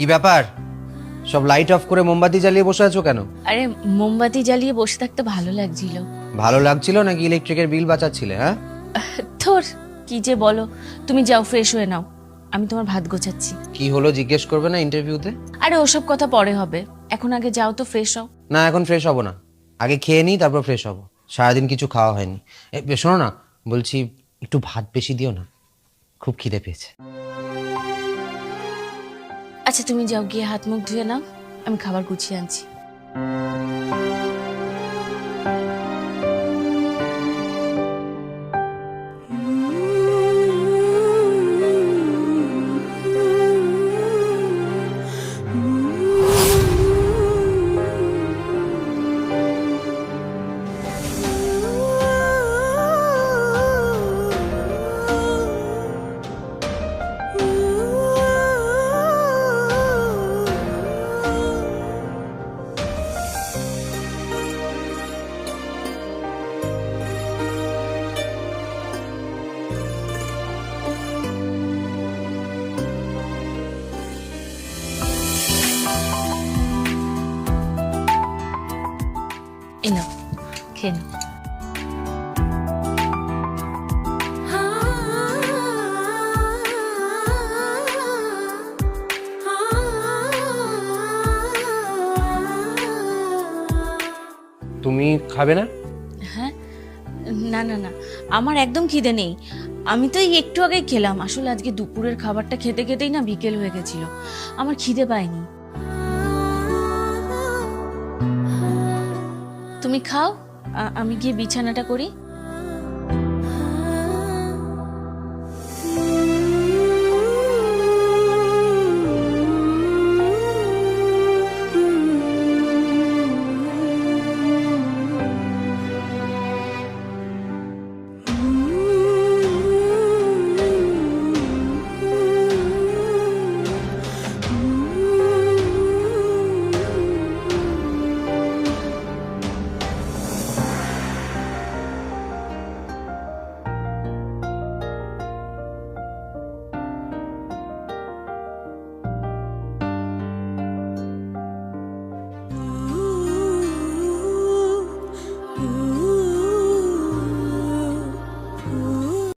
কি ব্যাপার, সব লাইট অফ করে মোমবাতি জ্বালিয়ে বসে আছো কেন? আরে মোমবাতি জ্বালিয়ে বসে থাকতে ভালো লাগছিল। ভালো লাগছিল নাকি ইলেকট্রিকের বিল বাঁচাচ্ছিলে? হ্যাঁ, তোর কি যে বলো। তুমি যাও, ফ্রেশ হয়ে নাও, আমি তোমার ভাত গোছাচ্ছি। কি হলো জিজ্ঞেস করবে না ইন্টারভিউতে? আরে ওসব কথা পরে হবে, এখন আগে যাও তো, ফ্রেশ হও। না, এখন ফ্রেশ হব না, আগে খেয়ে নিই তারপর ফ্রেশ হব। সারাদিন কিছু খাওয়া হয়নি। শোনো না, বলছি একটু ভাত বেশি দিও না, খুব খিদে পেয়েছে। আচ্ছা তুমি যাও, গিয়ে হাত মুখ ধুয়ে নাও, আমি খাবার গুছিয়ে আনছি। এই নাও, খেয়ে নাও। তুমি খাবে না? হ্যাঁ, না না না, আমার একদম খিদে নেই। আমি তো এই একটু আগে খেলাম, আসলে আজকে দুপুরের খাবারটা খেতে খেতেই না বিকেল হয়ে গেছিল, আমার খিদে পায়নি। তুমি খাও, আমি গিয়ে বিছানাটা করি।